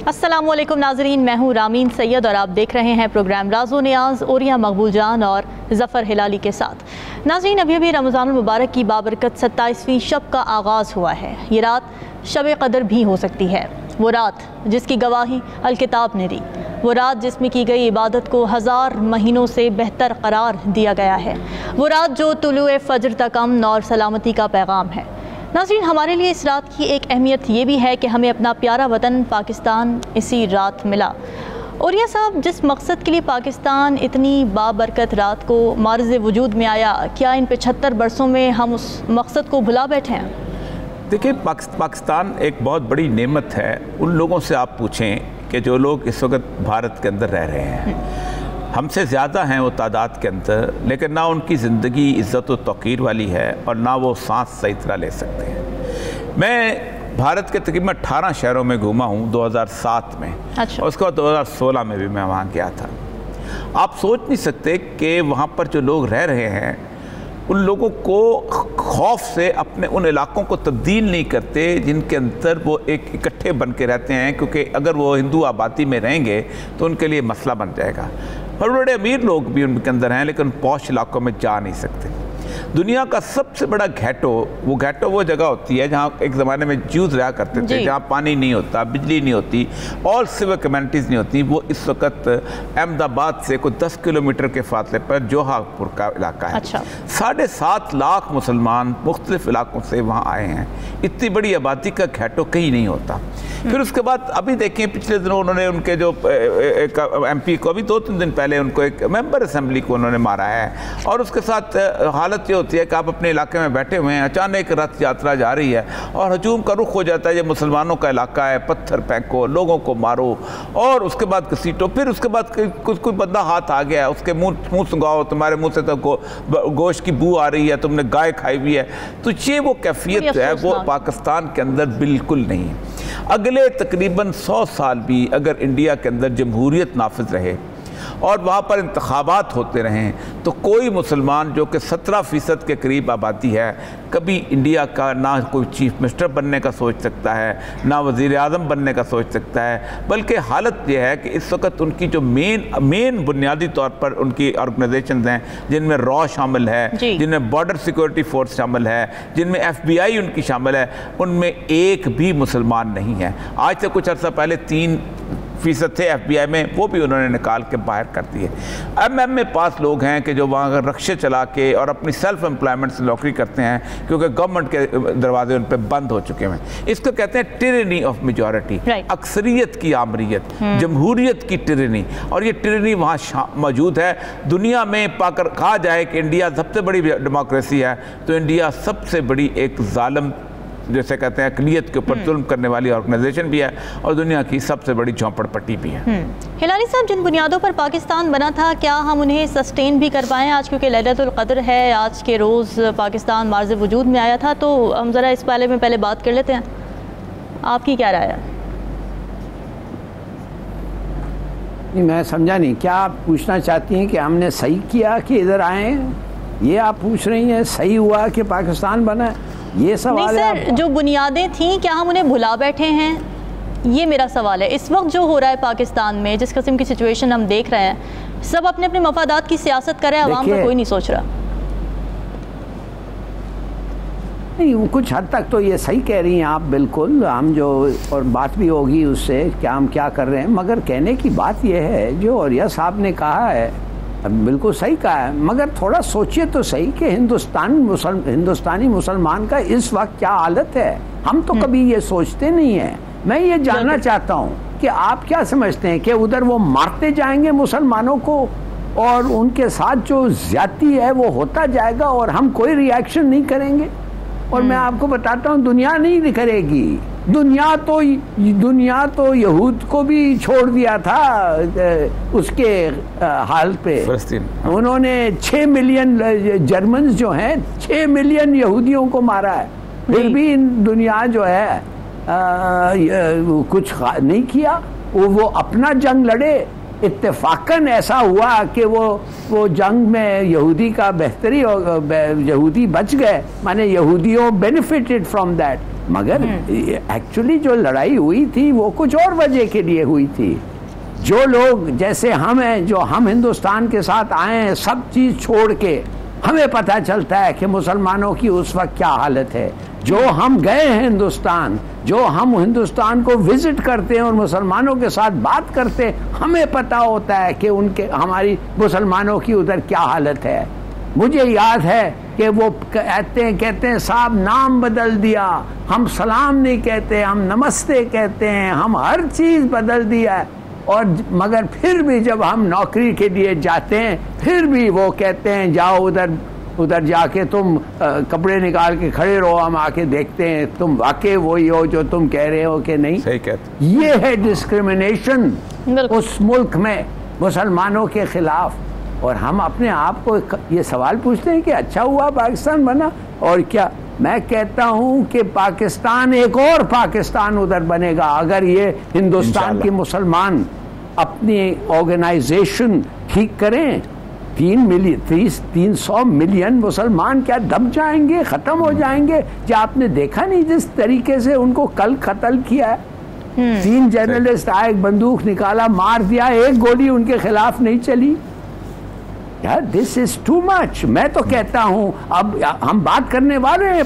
अस्सलामुअलैकुम नाजरीन, मैं हूँ रामीन सैयद और आप देख रहे हैं प्रोग्राम राज़ो नियाज़ ओरिया मकबूल जान और ज़फ़र हिलाली के साथ। नाजरीन, अभी अभी रमज़ानुल मुबारक की बाबरकत 27वीं शब का आगाज़ हुआ है। ये रात शब क़दर भी हो सकती है। वो रात जिसकी गवाही अल किताब ने दी, वो रात जिसमें की गई इबादत को 1000 महीनों से बेहतर करार दिया गया है, वो रात जो तुलुए फ़ज्र तक अमन और सलामती का पैगाम है। नाज़रीन, हमारे लिए इस रात की एक अहमियत ये भी है कि हमें अपना प्यारा वतन पाकिस्तान इसी रात मिला। और यह साहब, जिस मकसद के लिए पाकिस्तान इतनी बाबरकत रात को मार्ज़ वजूद में आया, क्या इन 75 बरसों में हम उस मकसद को भुला बैठे हैं? देखिए, पाकिस्तान एक बहुत बड़ी नेमत है। उन लोगों से आप पूछें कि जो लोग इस वक्त भारत के अंदर रह रहे हैं, हमसे ज़्यादा हैं वो तादाद के अंदर, लेकिन ना उनकी ज़िंदगी इज़्ज़त व तौक़ीर वाली है और ना वो सांस सही तरह ले सकते हैं। मैं भारत के तकरीबन 18 शहरों में घूमा हूँ 2007 में। अच्छा। और उसके बाद 2016 में भी मैं वहाँ गया था। आप सोच नहीं सकते कि वहाँ पर जो लोग रह रहे हैं, उन लोगों को खौफ से अपने उन इलाकों को तब्दील नहीं करते जिनके अंदर वो एक इकट्ठे बन के रहते हैं, क्योंकि अगर वो हिंदू आबादी में रहेंगे तो उनके लिए मसला बन जाएगा। और बड़े अमीर लोग भी उनके अंदर हैं, लेकिन पॉश इलाकों में जा नहीं सकते। दुनिया का सबसे बड़ा घैटो वो जगह होती है जहाँ एक ज़माने में ज्यूज़ रहा करते थे, जहाँ पानी नहीं होता, बिजली नहीं होती और सिविक कम्युनिटीज़ नहीं होती। वो इस वक्त अहमदाबाद से कोई 10 किलोमीटर के फासले पर जोहापुर का इलाका है। अच्छा। 7.5 लाख मुसलमान मुख्तलिफ इलाकों से वहाँ आए हैं। इतनी बड़ी आबादी का घैटो कहीं नहीं होता। फिर उसके बाद अभी देखें, पिछले दिनों उन्होंने उनके जो MP को, अभी 2-3 दिन पहले उनको एक मेंबर असेंबली को उन्होंने मारा है। और उसके साथ हालत ये होती है कि आप अपने इलाके में बैठे हुए हैं, अचानक रथ यात्रा जा रही है और हजूम का रुख हो जाता है, ये मुसलमानों का इलाका है, पत्थर फेंको, लोगों को मारो और उसके बाद घसीटो। फिर उसके बाद कोई बंदा हाथ आ गया, उसके मुंह सुंगाओ, तुम्हारे मुंह से तो गोश्त की बू आ रही है, तुमने गाय खाई हुई है। तो ये वो कैफियत है, वो पाकिस्तान के अंदर बिल्कुल नहीं है। अगले तकरीबन 100 साल भी अगर इंडिया के अंदर जमहूरियत नाफिज रहे और वहाँ पर इंतखाबात होते रहें, तो कोई मुसलमान जो कि 17% के करीब आबादी है, कभी इंडिया का ना कोई चीफ मिनिस्टर बनने का सोच सकता है, ना वज़ीर आज़म बनने का सोच सकता है। बल्कि हालत यह है कि इस वक्त उनकी जो मेन बुनियादी तौर पर उनकी ऑर्गेनाइजेशन हैं, जिनमें रॉ शामिल है, जिनमें बॉर्डर सिक्योरिटी फोर्स शामिल है, जिनमें FBI उनकी शामिल है, उनमें एक भी मुसलमान नहीं है। आज से कुछ अर्सा पहले 3% थे FBI में, वो भी उन्होंने निकाल के बाहर कर दिए। MM में पास लोग हैं कि जो वहाँ रक्शे चला के और अपनी सेल्फ एम्प्लॉयमेंट से नौकरी करते हैं, क्योंकि गवर्नमेंट के दरवाजे उन पर बंद हो चुके हैं। इसको कहते हैं टिरनी ऑफ मेजॉरिटी, अक्सरियत की आमरियत, जमहूरियत की टिरनी। और ये टिरनी वहाँ मौजूद है। दुनिया में पाकर कहा जाए कि इंडिया सबसे बड़ी डेमोक्रेसी है, तो इंडिया सबसे बड़ी एक जालिम, जैसे कहते हैं, अक़लियत के ऊपर जुल्म करने वाली ऑर्गेनाइजेशन भी है और दुनिया की सबसे बड़ी झोंपड़पट्टी भी है। हिलाली साहब, जिन बुनियादों पर पाकिस्तान बना था, क्या हम उन्हें सस्टेन भी कर पाएँ आज? क्योंकि लैलतुल क़द्र है, आज के रोज़ पाकिस्तान मार्ज़ वजूद में आया था, तो हम ज़रा इस बारे में पहले बात कर लेते हैं। आपकी क्या राय है? मैं समझा नहीं, क्या आप पूछना चाहती हैं कि हमने सही किया कि इधर आए? ये आप पूछ रही हैं सही हुआ कि पाकिस्तान बना? ये सवाल नहीं सर, जो बुनियादें थीं क्या हम उन्हें भुला बैठे हैं? ये मेरा सवाल है। इस वक्त जो हो रहा है पाकिस्तान में, जिस किस्म की सिचुएशन हम देख रहे हैं, सब अपने अपने मफादात की सियासत कर रहे हैं, आवाम का कोई नहीं सोच रहा। नहीं, कुछ हद तक तो ये सही कह रही हैं आप, बिल्कुल। हम जो और बात भी होगी उससे क्या हम क्या कर रहे हैं, मगर कहने की बात यह है जो औरिया साहब ने कहा है, बिल्कुल सही कहा है। मगर थोड़ा सोचिए तो सही कि हिंदुस्तानी मुसलमान का इस वक्त क्या हालत है। हम तो कभी ये सोचते नहीं हैं। मैं ये जानना चाहता हूँ कि आप क्या समझते हैं कि उधर वो मारते जाएंगे मुसलमानों को और उनके साथ जो ज्यादती है वो होता जाएगा और हम कोई रिएक्शन नहीं करेंगे? और मैं आपको बताता हूँ, दुनिया नहीं करेगी। दुनिया तो यहूद को भी छोड़ दिया था उसके हाल पे। उन्होंने 6 मिलियन जर्मन्स जो हैं, 6 मिलियन यहूदियों को मारा है, फिर भी दुनिया जो है कुछ नहीं किया। वो अपना जंग लड़े। इत्तेफाकन ऐसा हुआ कि वो जंग में यहूदी का बेहतरी, यहूदी बच गए, माने यहूदियों बेनिफिटेड फ्रॉम दैट। मगर एक्चुअली जो लड़ाई हुई थी वो कुछ और वजह के लिए हुई थी। जो लोग जैसे हम हैं, जो हम हिंदुस्तान के साथ आए हैं, सब चीज़ छोड़ के हमें पता चलता है कि मुसलमानों की उस वक्त क्या हालत है। जो हम गए हैं हिंदुस्तान, जो हम हिंदुस्तान को विजिट करते हैं और मुसलमानों के साथ बात करते हैं, हमें पता होता है कि उनके हमारी मुसलमानों की उधर क्या हालत है। मुझे याद है कि वो कहते हैं साहब नाम बदल दिया, हम सलाम नहीं कहते, हम नमस्ते कहते हैं, हम हर चीज़ बदल दिया है। और मगर फिर भी जब हम नौकरी के लिए जाते हैं फिर भी वो कहते हैं जाओ उधर जाके तुम कपड़े निकाल के खड़े रहो, हम आके देखते हैं तुम वाकई वही हो जो तुम कह रहे हो कि नहीं। सही कहते। ये है डिस्क्रिमिनेशन उस मुल्क में मुसलमानों के खिलाफ। और हम अपने आप को ये सवाल पूछते हैं कि अच्छा हुआ पाकिस्तान बना, और क्या मैं कहता हूं कि पाकिस्तान एक और पाकिस्तान उधर बनेगा अगर ये हिंदुस्तान के मुसलमान अपनी ऑर्गेनाइजेशन ठीक करें। 300 मिलियन मुसलमान क्या दब जाएंगे, ख़त्म हो जाएंगे? जो आपने देखा नहीं जिस तरीके से उनको कल कत्ल किया है, 3 जर्नलिस्ट आए, बंदूक निकाला, मार दिया, एक गोली उनके खिलाफ नहीं चली। यार दिस इज टू मच। मैं तो कहता हूँ अब हम बात करने वाले हैं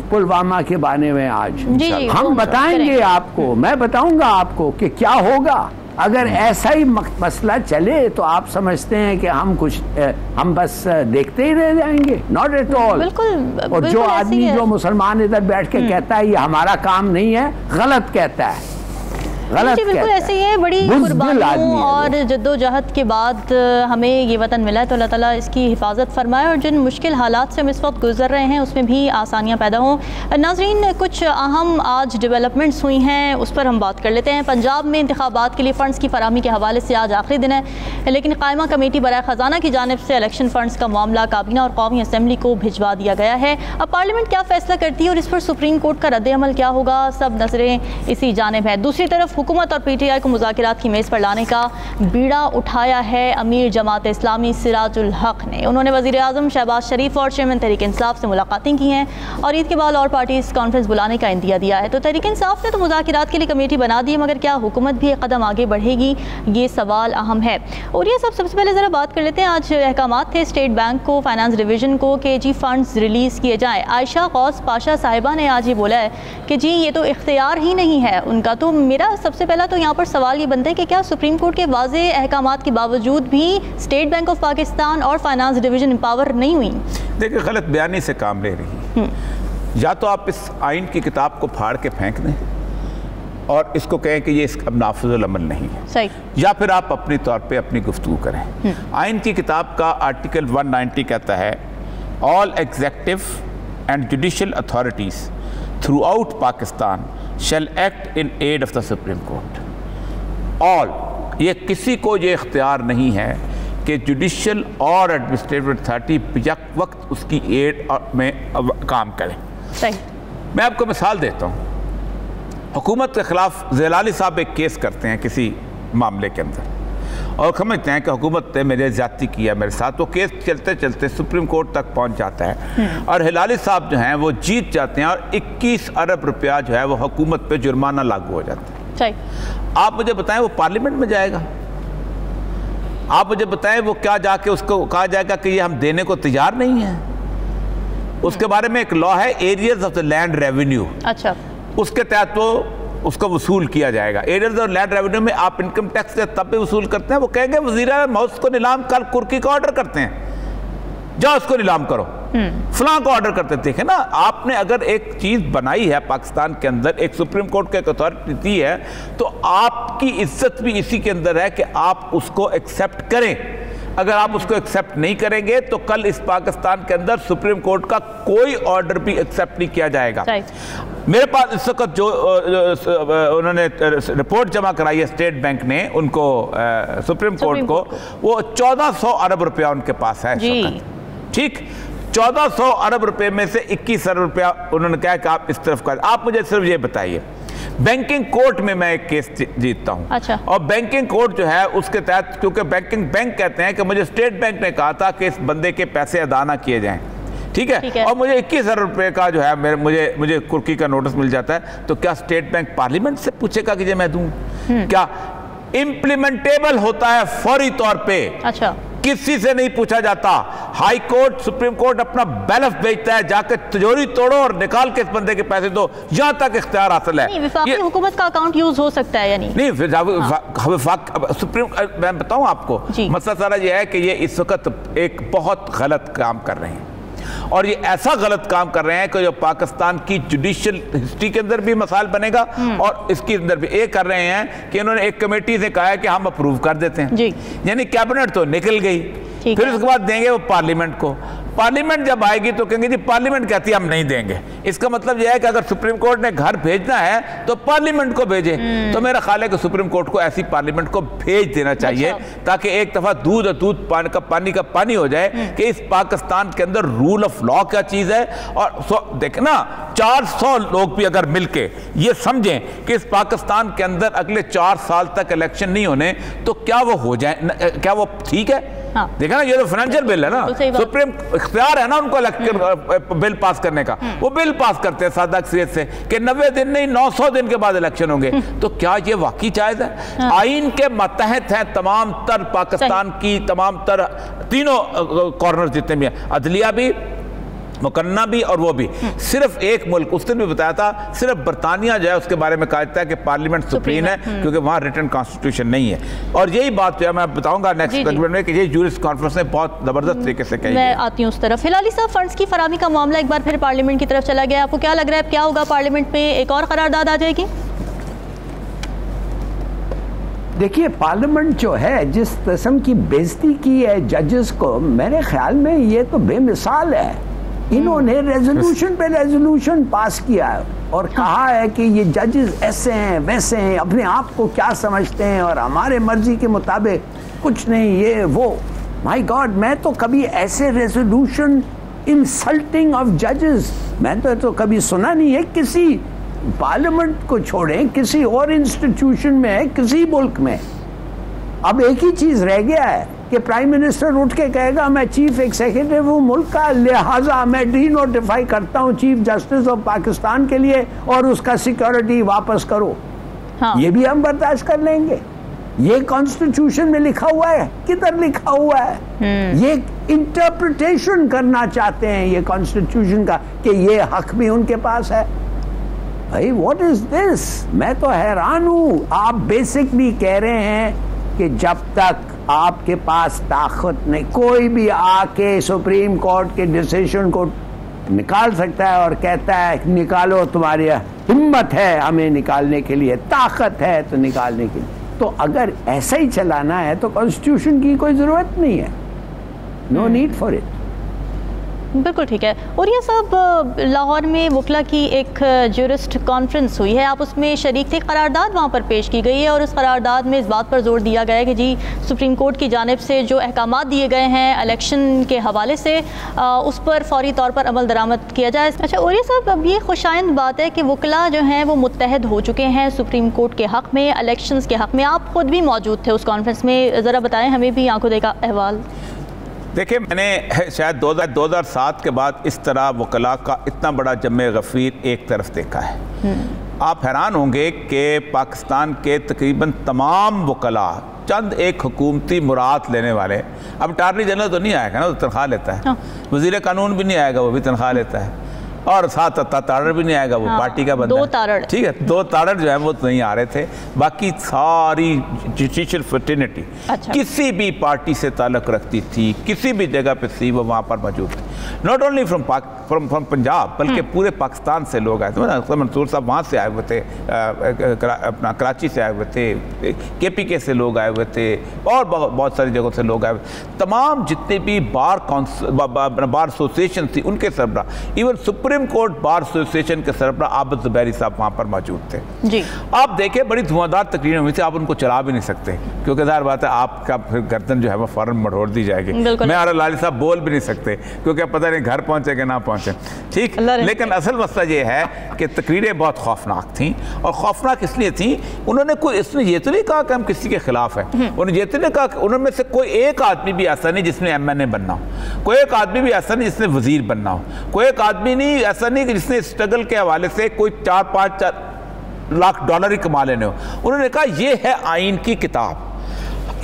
पुलवामा के बारे में आज। हम बताएंगे आपको, मैं बताऊंगा आपको कि क्या होगा अगर ऐसा ही मसला चले। तो आप समझते हैं कि हम बस देखते ही रह जाएंगे? Not at all. और जो आदमी जो मुसलमान इधर बैठ के कहता है ये हमारा काम नहीं है, गलत कहता है। जी बिल्कुल ऐसे ही है। बड़ी कुर्बानियों और जद्दोजहद के बाद हमें ये वतन मिला है, तो अल्लाह ताला इसकी हिफाजत फरमाए और जिन मुश्किल हालात से हम इस वक्त गुजर रहे हैं उसमें भी आसानियाँ पैदा हों। नाज़रीन, कुछ अहम आज डेवलपमेंट्स हुई हैं, उस पर हम बात कर लेते हैं। पंजाब में इंतखाबात के लिए फ़ंड्स की फराहमी के हवाले से आज आखिरी दिन है, लेकिन कायमा कमेटी बराए ख़जाना की जानिब से इलेक्शन फ़ंड्स का मामला काबीना और कौमी असम्बली को भिजवा दिया गया है। अब पार्लियामेंट क्या फ़ैसला करती है और इस पर सुप्रीम कोर्ट का रद्द-ए-अमल क्या होगा, सब नज़रें इसी जानिब है। दूसरी तरफ हुकूमत और PTI को मुज़ाकिरात की मेज़ पर लाने का बीड़ा उठाया है अमीर जमात इस्लामी सिराजुल हक ने। उन्होंने वज़ीर आज़म शहबाज शरीफ और चेयरमैन तहरीक इंसाफ से मुलाकातें की हैं और ईद के बाद और पार्टीज़ कॉन्फ्रेंस बुलाने का इंदिया दिया है। तो तहरीक इंसाफ ने तो मुज़ाकिरात के लिए कमेटी बना दी है, मगर क्या हुकूमत भी एक कदम आगे बढ़ेगी, ये सवाल अहम है। और ये सबसे पहले ज़रा बात कर लेते हैं। आज अहकामात थे स्टेट बैंक को, फाइनेंस डिवीज़न को कि जी फ़ंड्स रिलीज़ किए जाएँ। आयशा गौस पाशा साहिबा ने आज ये बोला है कि जी ये तो इख्तियार ही नहीं है उनका। तो मेरा सबसे पहला तो यहाँ पर सवाल ये बनता है कि क्या सुप्रीम कोर्ट के वाज़े अहकामात के बावजूद भी स्टेट बैंक ऑफ पाकिस्तान और फाइनेंस डिवीज़न एम्पावर नहीं हुई? देखिए, गलत बयानी से काम ले रही है। या तो आप इस आइन की किताब को फाड़ के फेंक दें और इसको कहें कि ये अब नाफिजुल अमल नहीं है, सही, या फिर आप अपने तौर पे अपनी गुफ्तगू करें। आइन की किताब का आर्टिकल 190 कहता है all executive and judicial authorities throughout Pakistan shall act in aid of the supreme court. All, ये किसी को ये इख्तियार नहीं है कि जुडिशल और एडमिनिस्ट्रेटिव अथॉरिटी यक वक्त उसकी एड में काम करें। सही। मैं आपको मिसाल देता हूँ। हुकूमत के ख़िलाफ़ ज़ैलानी साहब एक केस करते हैं किसी मामले के अंदर और समझते हैं कि हुकूमत ने मेरे ज़्यादती किया मेरे साथ। वो केस चलते चलते सुप्रीम कोर्ट तक पहुंच जाता है और हिलाली साहब जो हैं वो जीत जाते हैं और 21 अरब रुपया जो है वो हुकूमत पे जुर्माना लागू हो जाता है। आप मुझे बताएं वो पार्लियामेंट में जाएगा? आप मुझे बताएं वो क्या जाके उसको कहा जाएगा कि ये हम देने को तैयार नहीं है? उसके बारे में एक लॉ है areas of the land revenue. अच्छा, उसके तहत वो उसको वसूल किया जाएगा। एरियाज ऑफ लैंड रेवेन्यू में आप इनकम टैक्स तब भी वसूल करते हैं। वो कहेंगे वज़ीर आज़म हाउस को नीलाम कल कुर्की का ऑर्डर करते हैं, जाओ उसको नीलाम करो, फलां को ऑर्डर करते। देखें ना, आपने अगर एक चीज़ बनाई है पाकिस्तान के अंदर, एक सुप्रीम कोर्ट की अथॉरिटी दी है, तो आपकी इज्जत भी इसी के अंदर है कि आप उसको एक्सेप्ट करें। अगर आप उसको एक्सेप्ट नहीं करेंगे तो कल इस पाकिस्तान के अंदर सुप्रीम कोर्ट का कोई ऑर्डर भी एक्सेप्ट नहीं किया जाएगा। मेरे पास इस वक्त जो उन्होंने रिपोर्ट जमा कराई है स्टेट बैंक ने उनको सुप्रीम कोर्ट को, वो 1400 अरब रुपया उनके पास है इस वक्त। ठीक, 1400 अरब रुपए में से 21 अरब रुपया उन्होंने कहा कि आप इस तरफ का। आप मुझे सिर्फ ये बताइए, बैंकिंग कोर्ट में मैं एक केस जीतता हूं। अच्छा। और बैंकिंग कोर्ट जो है उसके तहत, क्योंकि बैंक कहते हैं कि मुझे स्टेट बैंक ने कहा था कि इस बंदे के पैसे अदा ना किए जाएं, ठीक है, और मुझे 21,000 रुपये का जो है मुझे कुर्की का नोटिस मिल जाता है, तो क्या स्टेट बैंक पार्लियामेंट से पूछेगा कि ये मैं दूं? क्या इम्प्लीमेंटेबल होता है फौरी तौर पे? अच्छा, किसी से नहीं पूछा जाता। हाई कोर्ट, सुप्रीम कोर्ट अपना बैलेंस भेजता है, जाकर तिजोरी तोड़ो और निकाल के इस बंदे के पैसे दो, यहां तक इख्तियार हासिल है। वफाकी हुकूमत का अकाउंट यूज हो सकता है या नहीं? सुप्रीम, मैं बताऊं आपको, मसला सारा ये है कि ये इस वक्त एक बहुत गलत काम कर रहे हैं, और ये ऐसा गलत काम कर रहे हैं कि जो पाकिस्तान की जुडिशियल हिस्ट्री के अंदर भी मसाइल बनेगा और इसके अंदर भी। ये कर रहे हैं कि इन्होंने एक कमेटी से कहा है कि हम अप्रूव कर देते हैं, यानी कैबिनेट तो निकल गई, फिर उसके बाद देंगे वो पार्लियामेंट को। पार्लियामेंट जब आएगी तो कहेंगे जी पार्लियामेंट कहती है हम नहीं देंगे। इसका मतलब यह है कि अगर सुप्रीम कोर्ट ने घर भेजना है तो पार्लियामेंट को भेजे। तो मेरा ख्याल है कि सुप्रीम कोर्ट को ऐसी पार्लियामेंट को भेज देना चाहिए, ताकि एक दफा दूध और दूध पानी का पानी हो जाए कि इस पाकिस्तान के अंदर रूल ऑफ लॉ क्या चीज है। और देखना 400 लोग भी अगर मिलके ये समझें कि इस पाकिस्तान के अंदर अगले 4 साल तक इलेक्शन नहीं होने, तो क्या वो हो जाए? क्या वो ठीक है? हाँ। देखा ना, ये तो फाइनेंशियल बिल है ना, सुप्रीम इख्तियार है ना उनको बिल पास करने का। वो बिल पास करते हैं सादा अक्सरियत से कि 90 दिन नहीं 900 दिन के बाद इलेक्शन होंगे। तो क्या ये वाकई जायज है? हाँ। आइन के मतहत हैं तमाम तर पाकिस्तान की तमाम तर तीनों कॉर्नर जितने भी हैं, अदलिया भी, मुकन्ना भी और वो भी। सिर्फ एक मुल्क, उस दिन भी बताया था, सिर्फ बरतानिया जो है उसके बारे में कहा जाता है कि पार्लियामेंट सुप्रीम है, क्योंकि वहाँ रिटन कॉन्स्टिट्यूशन नहीं है। और यही बात जो है मैं बताऊंगा नेक्स्ट सेगमेंट में कि ये जूरिस्ट कॉन्फ्रेंस ने बहुत जबरदस्त तरीके से कही। मैं आती हूँ उस तरफ। हिलाली साहब, फंड्स की फराहमी का मामला एक बार फिर पार्लियामेंट की तरफ चला गया, आपको क्या लग रहा है क्या होगा? पार्लियामेंट में एक और करारदाद आ जाएगी? देखिए, पार्लियामेंट जो है जिस किस्म की बेइज्जती की है जजेस को, मेरे ख्याल में ये तो बेमिसाल है। इन्होंने रेजोल्यूशन पे रेजोल्यूशन पास किया है और कहा है कि ये जजेस ऐसे हैं वैसे हैं, अपने आप को क्या समझते हैं और हमारे मर्जी के मुताबिक कुछ नहीं, ये वो। माय गॉड, मैं तो कभी ऐसे रेजोल्यूशन इंसल्टिंग ऑफ जजेस मैं तो कभी सुना नहीं है किसी पार्लियामेंट को छोड़ें, किसी और इंस्टीट्यूशन में है, किसी मुल्क में। अब एक ही चीज रह गया है कि प्राइम मिनिस्टर उठ के कहेगा मैं चीफ एग्जीक्यूटिव हूँ मुल्क का, लिहाजा मैं डी नोटिफाई करता हूँ चीफ जस्टिस ऑफ पाकिस्तान के लिए और उसका सिक्योरिटी वापस करो। हाँ। ये भी हम बर्दाश्त कर लेंगे? ये कॉन्स्टिट्यूशन में लिखा हुआ है? किधर लिखा हुआ है? ये इंटरप्रिटेशन करना चाहते हैं ये कॉन्स्टिट्यूशन का कि ये हक भी उनके पास है। भाई व्हाट इज दिस? मैं तो हैरान हूँ। आप बेसिकली कह रहे हैं कि जब तक आपके पास ताकत नहीं, कोई भी आके सुप्रीम कोर्ट के डिसीजन को निकाल सकता है और कहता है निकालो, तुम्हारी हिम्मत है हमें निकालने के लिए, ताकत है तो निकालने के लिए। तो अगर ऐसा ही चलाना है तो कॉन्स्टिट्यूशन की कोई ज़रूरत नहीं है, नो नीड फॉर इट। बिल्कुल ठीक है। और ये सब लाहौर में वकला की एक ज्यूरिस्ट कॉन्फ्रेंस हुई है, आप उसमें शरीक थे, करारदाद वहाँ पर पेश की गई है और उस करारदाद में इस बात पर जोर दिया गया है कि जी सुप्रीम कोर्ट की जानिब से जो अहकामात दिए गए हैं इलेक्शन के हवाले से उस पर फौरी तौर पर अमल दरामद किया जाए। अच्छा, और ये सब अब ये खुशाइंद बात है कि वकला जो हैं वो मुत्तहद हो चुके हैं सुप्रीम कोर्ट के हक़ में, इलेक्शंस के हक़ में। आप ख़ुद भी मौजूद थे उस कॉन्फ्रेंस में, ज़रा बताएँ हमें भी आंखों देखा अहवाल। देखिए, मैंने शायद 2007 के बाद इस तरह वकला का इतना बड़ा जमे गफ़ीर एक तरफ देखा है। आप हैरान होंगे कि पाकिस्तान के तकरीबन तमाम वकला, चंद एक हुकूमती मुराद लेने वाले, अब अटार्नी जनरल तो नहीं आएगा ना, तो तनख्वाह लेता है, वज़ीर कानून भी नहीं आएगा, वो भी तनख्वाह लेता है, और साथ तारड़ भी नहीं आएगा, वो पार्टी का बंदा, 2 तारड़, ठीक है, 2 तारड़ जो है वो तो नहीं आ रहे थे। बाकी सारी जुडिशियल फ्रेटर्निटी किसी भी पार्टी से ताल्लुक़ रखती थी, किसी भी जगह पे थी, वो वहाँ पर मौजूद थी। नॉट ओनली फ्रॉम पंजाब बल्कि पूरे पाकिस्तान से लोग आए थे। मंसूर साहब वहाँ से आए हुए थे, अपना कराची से आए हुए थे, KPK से लोग आए हुए थे, और बहुत सारी जगहों से लोग आए हुए। तमाम जितने भी बार एसोसिएशन थी उनके सरबरा, even supreme court bar association के सरबरा आबिद ज़ुबैरी साहब वहाँ पर मौजूद थे जी। आप देखें, बड़ी धुआंधार तकरीरें हुई थी, आप उनको चला भी नहीं सकते क्योंकि ज़ाहिर बात है आपका फिर गर्दन जो है वो फ़ौरन मरोड़ दी जाएगी। मैं और लाली साहब बोल भी नहीं सकते क्योंकि पता नहीं घर पहुँचे कि ना पहुँचे, ठीक। लेकिन असल मसला ये है कि तकरीरें बहुत खौफनाक थीं, और खौफनाक इसलिए थी, उन्होंने कोई इसने ये तो नहीं कहा कि हम किसी के खिलाफ हैं, उन्होंने ये तो नहीं कहा कि उनमें से कोई एक आदमी भी ऐसा नहीं जिसने MNA बनना हो। कोई एक आदमी भी ऐसा नहीं जिसने वजीर बनना हो, कोई एक आदमी नहीं ऐसा नहीं कि जिसने स्ट्रगल के हवाले से कोई 4-5 लाख डॉलर ही कमा लेने हो। उन्होंने कहा ये है आइन की किताब,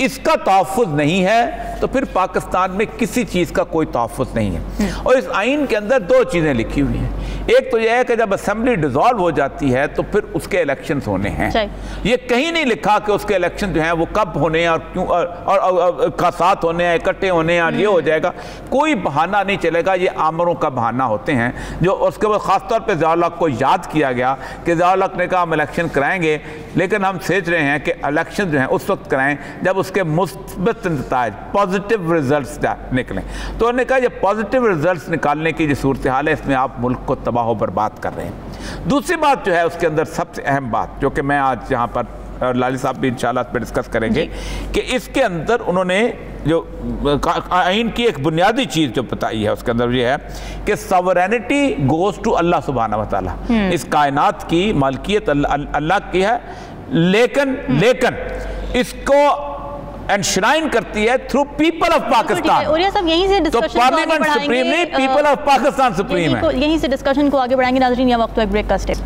इसका तहफ़्फ़ुज़ नहीं है तो फिर पाकिस्तान में किसी चीज़ का कोई तहफ़्फ़ुज़ नहीं है। और इस आइन के अंदर 2 चीज़ें लिखी हुई हैं। एक तो यह है कि जब असेंबली डिसॉल्व हो जाती है तो फिर उसके इलेक्शंस होने हैं। ये कहीं नहीं लिखा कि उसके इलेक्शन जो हैं वो कब होने हैं और क्यों और का साथ होने हैं, इकट्ठे होने हैं और ये हो जाएगा। कोई बहाना नहीं चलेगा, ये आमरों का बहाना होते हैं। जो उसके बाद ख़ासतौर पर ज़िया उल हक़ को याद किया गया कि ज़िया उल हक़ ने कहा हम इलेक्शन कराएंगे, लेकिन हम सोच रहे हैं कि इलेक्शन जो हैं उस वक्त कराएं जब उसके मुस्बत नताइज पॉजिटिव रिजल्ट्स निकलें। तो उन्होंने कहा ये पॉजिटिव रिजल्ट्स निकालने की जो सूरत हाल है इसमें आप मुल्क को तबाह बर्बाद कर रहे हैं। दूसरी बात जो है उसके अंदर सबसे अहम बात जो कि मैं आज यहाँ पर लाली साहब भी इंशाल्लाह पे डिस्कस करेंगे कि इसके अंदर उन्होंने जो आइन की एक बुनियादी चीज़ जो बताई है उसके अंदर ये है कि सॉवरेनिटी गोज टू अल्लाह सुब्हानहू व तआला। इस कायनात की मालिकियत अल्लाह की है, लेकिन इसको एनश्राइन करती है थ्रू पीपल ऑफ पाकिस्तान। तो पार्लियामेंट सुप्रीम नहीं, पीपल ऑफ पाकिस्तान सुप्रीम है। यहीं से डिस्कशन को आगे बढ़ाएंगे नाज़रीन, यह वक्त एक ब्रेक का स्टेप।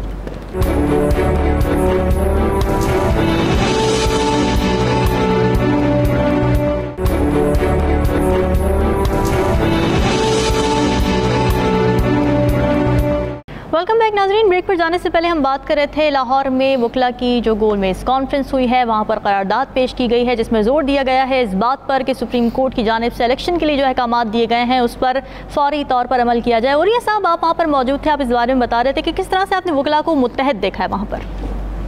वेलकम बैक नाजरीन। ब्रेक पर जाने से पहले हम बात कर रहे थे लाहौर में वकला की जो गोल मेज़ कॉन्फ्रेंस हुई है, वहाँ पर करारदाद पेश की गई है जिसमें ज़ोर दिया गया है इस बात पर कि सुप्रीम कोर्ट की जानिब से इलेक्शन के लिए जो अहकामात दिए गए हैं उस पर फौरी तौर पर अमल किया जाए। और ये साहब आप वहाँ पर मौजूद थे, आप इस बारे में बता रहे थे कि किस तरह से आपने वकला को मुत्तहद देखा है वहाँ पर।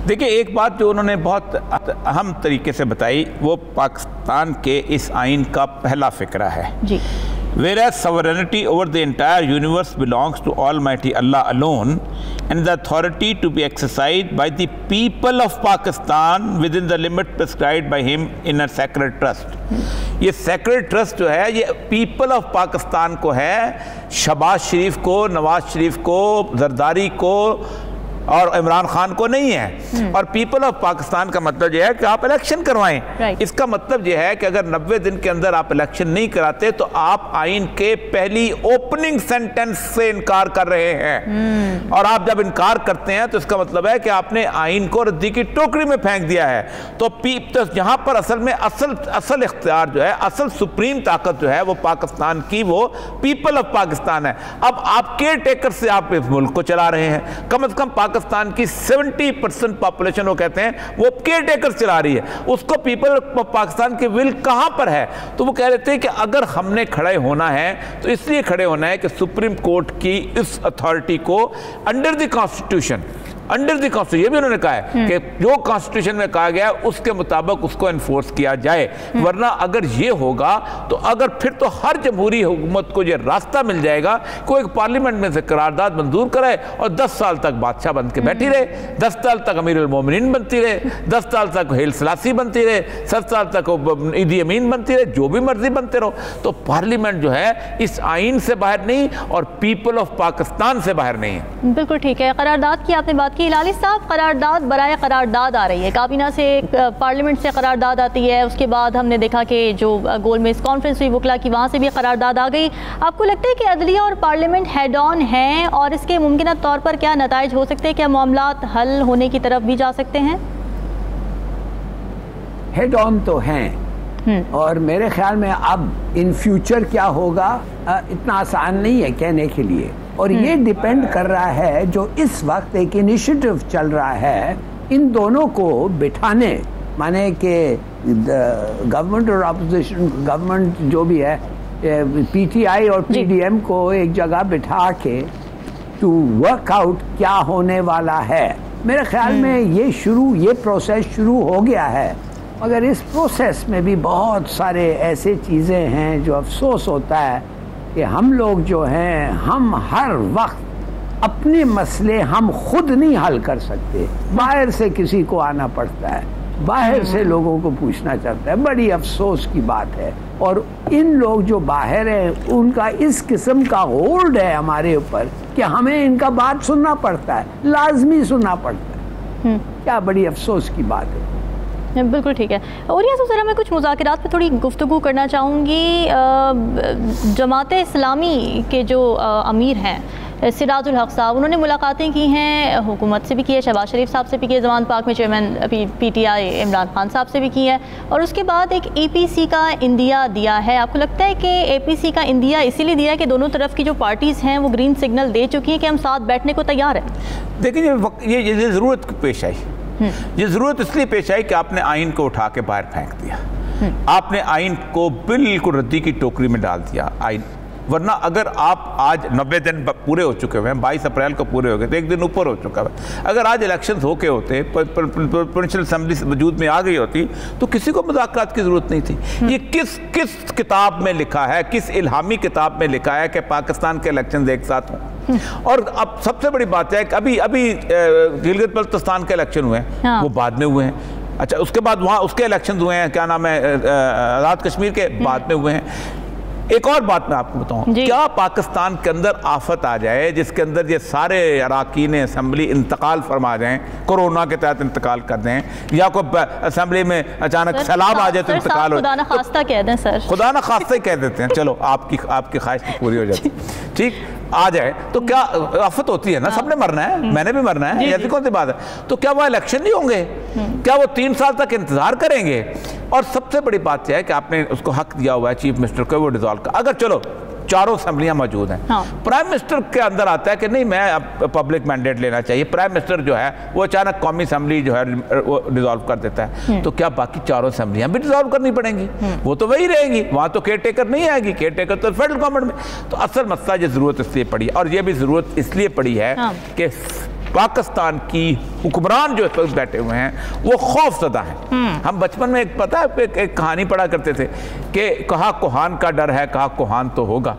देखिए, एक बात जो उन्होंने बहुत अहम तरीके से बताई वो पाकिस्तान के इस आइन का पहला फ़िक्रा है जी। Whereas sovereignty over the entire universe belongs to Almighty Allah alone, and the authority to be exercised by the people of Pakistan within the limit prescribed by him in a sacred trust. ये sacred trust जो है ये people of Pakistan को है, शहबाज शरीफ को, नवाज शरीफ को, जरदारी को और इमरान खान को नहीं है। और पीपल ऑफ पाकिस्तान का मतलब यह है कि आप इलेक्शन करवाएं। इसका मतलब यह है कि अगर 90 दिन के अंदर आप इलेक्शन नहीं कराते तो आप आइन के पहली ओपनिंग सेंटेंस से इनकार कर रहे हैं। और आप जब इनकार करते हैं तो इसका मतलब है कि आपने आइन को रद्दी की टोकरी में फेंक दिया है। तो यहाँ पर असल में असल इख्तियार जो है, असल सुप्रीम ताकत जो है वो पाकिस्तान की वो पीपल ऑफ पाकिस्तान है। अब आप केयर टेकर से आप इस मुल्क को चला रहे हैं। कम से कम पाकिस्तान की 70% पॉपुलेशन वो कहते हैं वो केयर टेकर चला रही है, उसको पीपल ऑफ पाकिस्तान की विल कहां पर है? तो वो कह रहे थे कि अगर हमने खड़े होना है तो इसलिए खड़े होना है कि सुप्रीम कोर्ट की इस अथॉरिटी को अंडर द कॉन्स्टिट्यूशन ये भी उन्होंने कहा है कि जो कॉन्स्टिट्यूशन में कहा गया है उसके मुताबिक उसको एनफोर्स किया जाए। वरना अगर ये होगा तो फिर तो हर जमहूरी हुकूमत को ये रास्ता मिल जाएगा कोई एक पार्लियामेंट में से करारदाद मंजूर कराए और 10 साल तक बादशाह बन के बैठी रहे, 10 साल तक अमीर उल मोमिनीन बनती रहे, 10 साल तक हेल सलासी बनती रहे, 10 साल तक ईदी अमीन बनती रहे, जो भी मर्जी बनते रहो। तो पार्लियामेंट जो है इस आइन से बाहर नहीं और पीपल ऑफ पाकिस्तान से बाहर नहीं है। बिल्कुल ठीक है। करारदाद की आपने बात कि लाली साहब, करारदाद बराए करारदाद आ रही है, काबीना से पार्लियामेंट से करारदाद आती है, उसके बाद हमने देखा कि जो गोल मेज़ कॉन्फ्रेंस हुई वकला की वहाँ से भी करारदाद आ गई। आपको लगता है कि अदलिया और पार्लियामेंट हेड ऑन हैं और इसके मुमकिन तौर पर क्या नताइज हो सकते हैं? क्या मामलात हल होने की तरफ भी जा सकते हैं? हेड ऑन तो हैं और मेरे ख्याल में अब इन फ्यूचर क्या होगा इतना आसान नहीं है कहने के लिए। और ये डिपेंड कर रहा है जो इस वक्त एक इनिशिएटिव चल रहा है इन दोनों को बिठाने, माने कि गवर्नमेंट और अपोजिशन, गवर्नमेंट जो भी है पीटीआई और पीडीएम को एक जगह बिठा के टू वर्क आउट क्या होने वाला है। मेरे ख्याल में ये प्रोसेस शुरू हो गया है, मगर इस प्रोसेस में भी बहुत सारे ऐसे चीज़ें हैं जो अफसोस होता है कि हम लोग जो हैं हम हर वक्त अपने मसले हम खुद नहीं हल कर सकते, बाहर से किसी को आना पड़ता है, बाहर से लोगों को पूछना चाहता है। बड़ी अफसोस की बात है। और इन लोग जो बाहर हैं उनका इस किस्म का होल्ड है हमारे ऊपर कि हमें इनका बात सुनना पड़ता है, लाजमी सुनना पड़ता है। क्या बड़ी अफसोस की बात है। बिल्कुल ठीक है। और ये ज़रा मैं कुछ मुज़ाकरात पे थोड़ी गुफ्तगू करना चाहूँगी। जमात इस्लामी के जो अमीर हैं सिराजुल हक साहब, उन्होंने मुलाकातें की हैं, हुकूमत से भी की है, शहबाज शरीफ साहब से भी की है, ज़मान पाक में चेयरमैन PTI इमरान खान साहब से भी की है, और उसके बाद एक APC का इंदिया दिया है। आपको लगता है कि APC का इंदिया इसीलिए दिया है कि दोनों तरफ की जो पार्टीज़ हैं वो ग्रीन सिग्नल दे चुकी हैं कि हम साथ बैठने को तैयार हैं? देखिए, ये ज़रूरत पेश आई, ये ज़रूरत इसलिए पेश आई कि आपने आइन को उठा के बाहर फेंक दिया, आपने आइन को बिल्कुल रद्दी की टोकरी में डाल दिया आइन। वरना अगर आप आज 90 दिन पूरे हो चुके हुए हैं, 22 अप्रैल को पूरे हो गए तो एक दिन ऊपर हो चुका है। अगर आज इलेक्शन होके होते, प्रोविंशियल असेंबली वजूद में आ गई होती तो किसी को मुज़ाकरात की ज़रूरत नहीं थी। ये किस किताब में लिखा है, किस इल्हामी किताब में लिखा है कि पाकिस्तान के इलेक्शन एक साथ हों? और अब सबसे बड़ी बात है कि अभी गिलगित बल्तिस्तान के इलेक्शन हुए हैं, वो बाद में हुए हैं। अच्छा, उसके बाद वहाँ उसके इलेक्शन हुए हैं, क्या नाम है, आज़ाद कश्मीर के बाद में हुए हैं। एक और बात मैं आपको बताऊं, क्या पाकिस्तान के अंदर आफत आ जाए जिसके अंदर ये सारे अरकान असम्बली इंतकाल फरमा जाएं, कोरोना के तहत इंतकाल कर दें, या कोई असम्बली में अचानक सैलाब आ जाए तो इंतकाल हो, खुदा न खास्ता कह दें सर, खुदा न खास्ता ही कह देते हैं, चलो आपकी ख्वाहिश पूरी हो जाती, ठीक आ जाए तो क्या आफत होती है ना, सबने मरना है, मैंने भी मरना है, ऐसी कौन सी बात है? तो क्या वो इलेक्शन नहीं होंगे? क्या वो 3 साल तक इंतजार करेंगे? और सबसे बड़ी बात यह है कि आपने उसको हक दिया हुआ है चीफ मिनिस्टर को वो डिसॉल्व का। अगर चलो चारों असेंबलियां मौजूद हैं, प्राइम मिनिस्टर के अंदर आता है कि नहीं मैं अब पब्लिक मैंडेट लेना चाहिए, प्राइम मिनिस्टर जो है वो अचानक कौमी असेंबली जो है वो डिसॉल्व कर देता है, तो क्या बाकी चारों असेंबलियां भी डिसॉल्व करनी पड़ेंगी? वो तो वही रहेंगी, वहां तो केयर टेकर नहीं आएगी, केयर टेकर तो फेडरल गवर्नमेंट में। तो असल मसला ये जरूरत इसलिए पड़ी, और ये भी जरूरत इसलिए पड़ी है कि पाकिस्तान की हुक्मरान जो इस वक्त बैठे हुए हैं वो खौफजदा हैं। हम बचपन में एक पता है एक कहानी पढ़ा करते थे कि कहा कोहान का डर है, कहा कोहान तो होगा।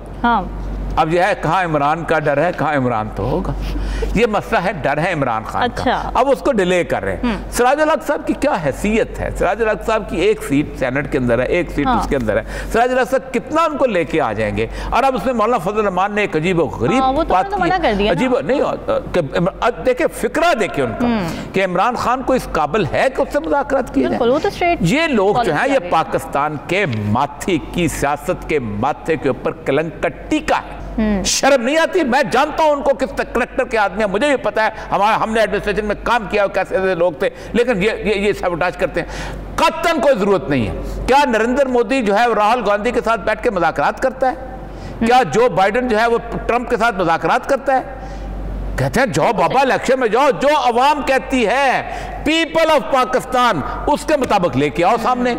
अब यह है कहाँ इमरान का डर है, कहाँ इमरान तो होगा। ये मसला है, डर है इमरान खान का, अब उसको डिले कर रहे हैं। सिराजुल हक साहब की क्या हैसियत है? सिराजुल हक साहब की एक सीट सेनेट के अंदर है, एक सीट उसके अंदर है। सिराजुल हक साहब कितना उनको लेके आ जाएंगे? और अब उसमें मौलाना फजल रहमान ने एक अजीब गरीब बात की, अजीब नहीं, देखिए फिक्रा देखिए उनका कि इमरान खान को इस काबिल है कि उससे मुज़ाकरात किए जाए। ये लोग जो है ये पाकिस्तान के माथे की सियासत के माथे के ऊपर कलंक का टीका है। शर्म नहीं आती? मैं जानता हूं उनको किस करैक्टर के आदमी है, मुझे भी पता है, हमने एडमिनिस्ट्रेशन में काम किया, कैसे लोग थे, लेकिन ये सबोटाज करते हैं। कतन कोई जरूरत नहीं है। क्या नरेंद्र मोदी जो है राहुल गांधी के साथ बैठ के मुज़ाकरात करता है? क्या जो बाइडेन जो है वो ट्रंप के साथ मुज़ाकरात करता है? कहते हैं जाओ बाबा इलेक्शन में जाओ, जो अवाम कहती है पीपल ऑफ पाकिस्तान उसके मुताबिक लेके आओ सामने,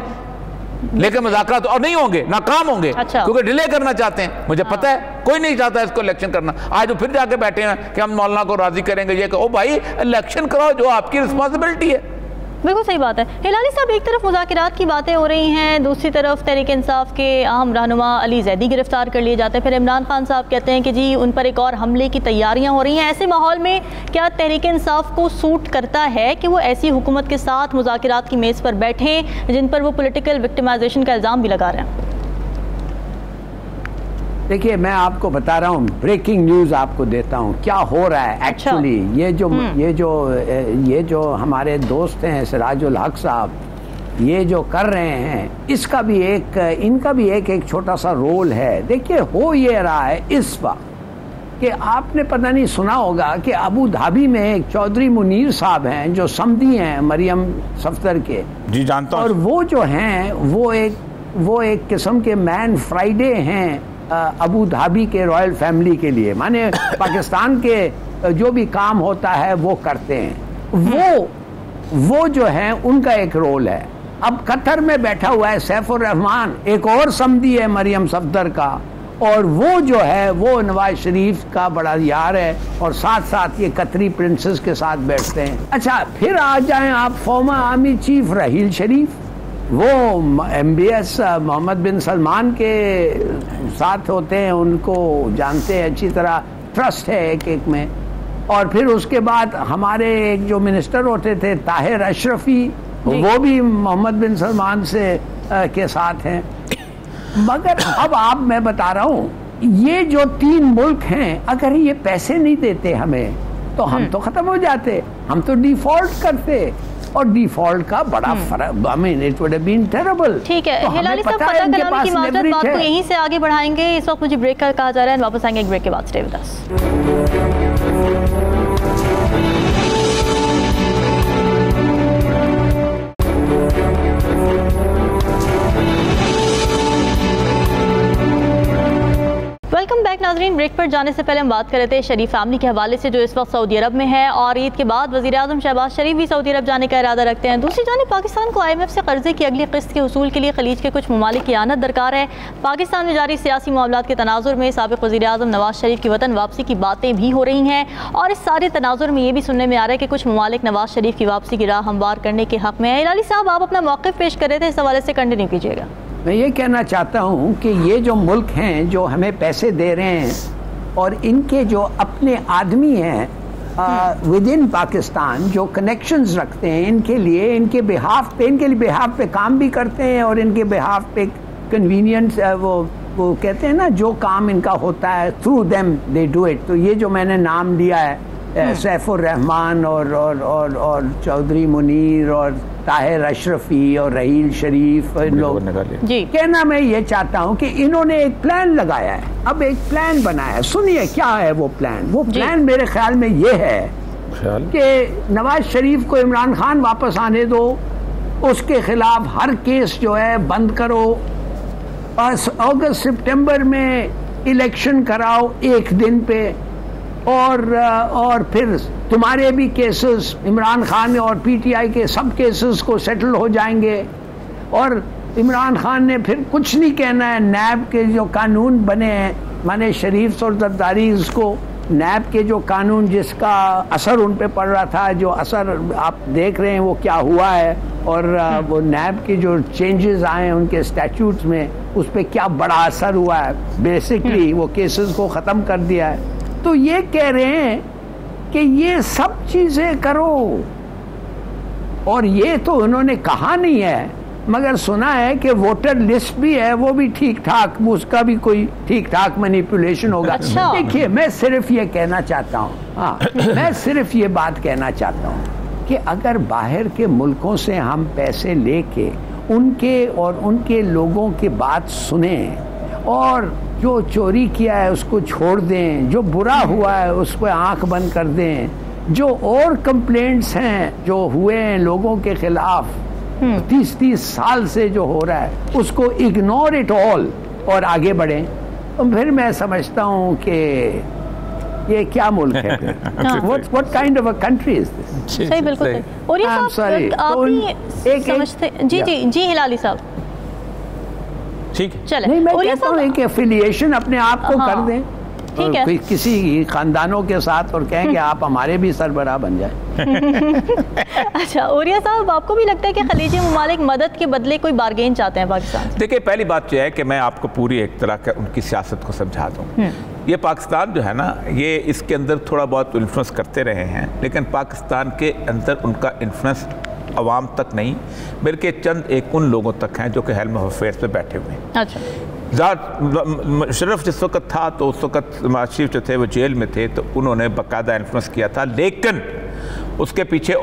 लेकिन मुज़ाकरात और नहीं होंगे, नाकाम होंगे। क्योंकि डिले करना चाहते हैं, मुझे पता है कोई नहीं चाहता इसको इलेक्शन करना। आज वो फिर जाके बैठे हैं कि हम मौलाना को राजी करेंगे, ये कहो भाई इलेक्शन कराओ, जो आपकी रिस्पॉन्सिबिलिटी है। बिल्कुल सही बात है। हिलाली साहब, एक तरफ मुज़ाकरात की बातें हो रही हैं, दूसरी तरफ तहरीक इंसाफ के अहम रहनुमा अली जैदी गिरफ्तार कर लिए जाते हैं, फिर इमरान खान साहब कहते हैं कि जी उन पर एक और हमले की तैयारियां हो रही हैं। ऐसे माहौल में क्या तहरीक इंसाफ को सूट करता है कि वो ऐसी हुकूमत के साथ मुज़ाकरात की मेज़ पर बैठें जिन पर वो पॉलिटिकल विक्टिमाइजेशन का इल्ज़ाम भी लगा रहे हैं? देखिए, मैं आपको बता रहा हूँ, ब्रेकिंग न्यूज़ आपको देता हूँ क्या हो रहा है एक्चुअली। ये जो हमारे दोस्त हैं सिराजुल हक साहब, ये जो कर रहे हैं, इनका भी एक छोटा सा रोल है। देखिए, हो ये रहा है इस वक्त कि आपने पता नहीं सुना होगा कि अबू धाबी में एक चौधरी मुनीर साहब हैं जो समधी हैं मरियम सफ्दर के। जी जानता हूं। और वो जो हैं वो एक किस्म के मैन फ्राइडे हैं अबू धाबी के रॉयल फैमिली के लिए, माने पाकिस्तान के जो भी काम होता है वो करते हैं। वो जो है उनका एक रोल है। अब कतर में बैठा हुआ है सैफुर रहमान, एक और समधी है मरियम सफ्दर का, और वो जो है वो नवाज शरीफ का बड़ा यार है, और साथ साथ ये कतरी प्रिंसेस के साथ बैठते हैं। अच्छा, फिर आ जाएं आप फॉर्मर आर्मी चीफ रहील शरीफ, वो MBS मोहम्मद बिन सलमान के साथ होते हैं, उनको जानते हैं अच्छी तरह, ट्रस्ट है एक में। और फिर उसके बाद हमारे एक जो मिनिस्टर होते थे ताहिर अशरफी, वो भी मोहम्मद बिन सलमान से के साथ हैं। मगर अब मैं बता रहा हूँ, ये जो 3 मुल्क हैं, अगर ये पैसे नहीं देते हमें तो हम तो खत्म हो जाते, हम तो डिफॉल्ट करते। और डिफॉल्ट का बड़ा फर्क, I mean it would have been terrible. ठीक है, हिलाली साहब फतह कलामी की माजरत बात को यहीं से आगे बढ़ाएंगे। इस वक्त मुझे ब्रेक का कहा जा रहा है, वापस आएंगे एक ब्रेक के बाद। Stay with us. Welcome back नाजरीन। ब्रेक पर जाने से पहले हम बात कर रहे थे शरीफ फैमिली के हवाले से जो इस वक्त सऊदी अरब में है और ईद के बाद वज़ीर आज़म शहबाज शरीफ भी सऊदी अरब जाने का इरादा रखते हैं। दूसरी जानिब पाकिस्तान को IMF से कर्जे की अगली किस्त के उसूल के लिए खलीज के कुछ ममालिक की आनत दरकार है। पाकिस्तान में जारी सियासी मामलात के तनाजुर में साबिक़ वज़ीर आज़म नवाज शरीफ की वतन वापसी की बातें भी हो रही हैं और इस सारे तनाजुर में ये भी सुनने में आ रहा है कि कुछ ममालिक नवाज शरीफ की वापसी की राह हमवार करने के हक़ में है। हिलाली साहब, आप अपना मौक़िफ़ पेश कर रहे थे, इस हवाले से कंटिन्यू कीजिएगा। मैं ये कहना चाहता हूँ कि ये जो मुल्क हैं जो हमें पैसे दे रहे हैं और इनके जो अपने आदमी हैं विद इन पाकिस्तान जो कनेक्शंस रखते हैं इनके लिए, इनके बिहाफ पे काम भी करते हैं और इनके बिहाफ पे कन्वीनियंस वो कहते हैं ना, जो काम इनका होता है through them they do it. तो ये जो मैंने नाम लिया है सैफुर रहमान और चौधरी मुनीर और ताहिर अशरफी और रहील शरीफ, इन लोग कहना मैं ये चाहता हूँ कि इन्होंने एक प्लान लगाया है, अब एक प्लान बनाया है। सुनिए क्या है वो प्लान। वो प्लान मेरे ख्याल में ये है कि नवाज शरीफ को इमरान खान वापस आने दो, उसके खिलाफ हर केस जो है बंद करो, अगस्त सितंबर में इलेक्शन कराओ एक दिन पे, और फिर तुम्हारे भी केसेस, इमरान खान और PTI के सब केसेस को सेटल हो जाएंगे और इमरान खान ने फिर कुछ नहीं कहना है। नैब के जो कानून बने हैं, माने शरीफ और जरदारी, उसको नैब के जो कानून जिसका असर उन पे पड़ रहा था, जो असर आप देख रहे हैं वो क्या हुआ है, और वो नैब के जो चेंजेस आए हैं उनके स्टैट्यूट्स में, उस पर क्या बड़ा असर हुआ है। बेसिकली वो केसेस को ख़त्म कर दिया है। तो ये कह रहे हैं कि ये सब चीज़ें करो, और ये तो उन्होंने कहा नहीं है, मगर सुना है कि वोटर लिस्ट भी है, वो भी ठीक ठाक, उसका भी कोई ठीक ठाक मैनिपुलेशन होगा। अच्छा। देखिए, मैं सिर्फ ये कहना चाहता हूँ, हाँ मैं सिर्फ ये बात कहना चाहता हूँ कि अगर बाहर के मुल्कों से हम पैसे लेके उनके लोगों की बात सुने और जो चोरी किया है उसको छोड़ दें, जो बुरा हुआ है उस पर आंख बंद कर दें, जो और कंप्लेंट्स हैं जो हुए हैं लोगों के खिलाफ 30 साल से जो हो रहा है, उसको इग्नोर इट ऑल और आगे बढ़ें, तो फिर मैं समझता हूँ कि ये क्या मुल्क है। What kind of a country is this? सही, बिल्कुल सही। और ये आप भी समझते? जी हिलाली साहब, ठीक है, चले। नहीं, मैं कहता हूँ कि एफिलिएशन अपने आप को कर दें, ठीक है, किसी खानदानों के साथ, और कहें कि आप हमारे भी सरबराह बन जाए। अच्छा, ओरिया साहब, आपको भी लगता है कि खलीजी ममालिक मदद के बदले कोई बारगेन चाहते हैं पाकिस्तान से? देखिए, पहली बात यह है कि मैं आपको पूरी एक तरह का उनकी सियासत को समझा दूँ। ये पाकिस्तान जो है ना, ये इसके अंदर थोड़ा बहुत इन्फ्लुएंस करते रहे हैं, लेकिन पाकिस्तान के अंदर उनका इन्फ्लुएंस अवाम तक नहीं, बल्कि चंद एक उन लोगों तक हैं जो कि हेल्म ऑफ अफेयर्स पे बैठे हुए हैं। अच्छा। शरीफ जिस वक्त था तो उस वक्त नवाज शरीफ जो थे वो जेल में थे, तो उन्होंने बाकायदा इन्फ्लुएंस किया था, लेकिन उसके पीछे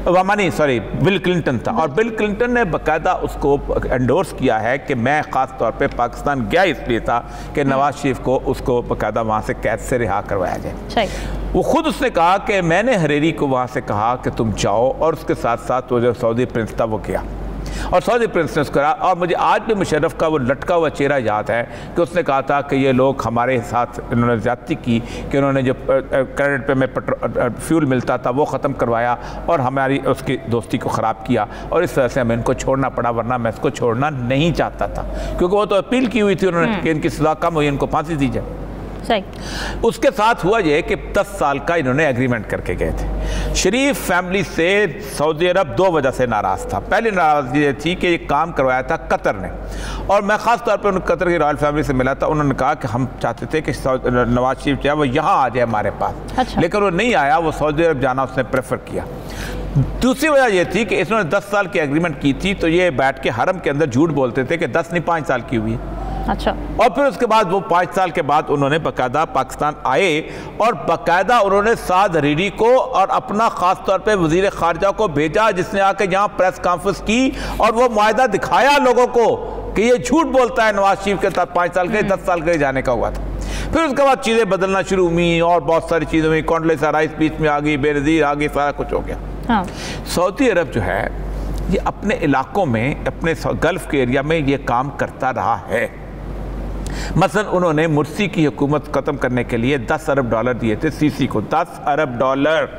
बिल क्लिंटन था, और बिल क्लिंटन ने बाकायदा उसको एंडोर्स किया है कि मैं ख़ास तौर पे पाकिस्तान गया इसलिए था कि नवाज शरीफ को उसको बाकायदा वहाँ से कैद से रिहा करवाया जाए। वो खुद उसने कहा कि मैंने हरेरी को वहाँ से कहा कि तुम जाओ, और उसके साथ साथ वो जो सऊदी प्रिंस था वो गया, और सऊदी प्रिंस ने उसको कहा। और मुझे आज भी मुशर्रफ का वो लटका हुआ चेहरा याद है कि उसने कहा था कि ये लोग हमारे साथ इन्होंने ज़्यादती की, कि उन्होंने जो क्रेडिट पे में फ्यूल मिलता था वो ख़त्म करवाया और हमारी उसकी दोस्ती को ख़राब किया, और इस तरह से हमें इनको छोड़ना पड़ा, वरना मैं इसको छोड़ना नहीं चाहता था, क्योंकि वो तो अपील की हुई थी उन्होंने कि इनकी सज़ा कम हुई, इनको फांसी दी जाए। सही। उसके साथ हुआ ये कि 10 साल का इन्होंने एग्रीमेंट करके गए थे। शरीफ फैमिली से सऊदी अरब 2 वजह से नाराज़ था। पहली नाराज़गी ये थी कि ये काम करवाया था कतर ने, और मैं ख़ास तौर पर उन कतर की रॉयल फैमिली से मिला था। उन्होंने कहा कि हम चाहते थे कि नवाज शरीफ जो है वो यहाँ आ जाए हमारे पास। अच्छा। लेकिन वो नहीं आया, वो सऊदी अरब जाना उसने प्रेफर किया। दूसरी वजह ये थी कि इन्होंने 10 साल की एग्रीमेंट की थी, तो ये बैठ के हरम के अंदर झूठ बोलते थे कि 10 नहीं 5 साल की हुई है। अच्छा। और फिर उसके बाद वो 5 साल के बाद उन्होंने बाकायदा पाकिस्तान आए और बाकायदा उन्होंने साद हरीरी को और अपना खास तौर पे वजीर खारजा को भेजा, जिसने आके यहाँ प्रेस कॉन्फ्रेंस की और वो मुआहदा दिखाया लोगों को कि ये झूठ बोलता है नवाज शरीफ के साथ 5 साल के 10 साल के जाने का हुआ था। फिर उसके बाद चीज़ें बदलना शुरू हुई और बहुत सारी चीज़ें हुई, कॉन्डोलेसा राइस बीच में आ गई, बेनज़ीर आ गई, सारा कुछ हो गया। हाँ। सऊदी अरब जो है ये अपने इलाकों में, अपने गल्फ के एरिया में ये काम करता रहा है। मसलन उन्होंने मुर्सी की हुकूमत ख़त्म करने के लिए $10 अरब दिए थे सीसी को, $10 अरब।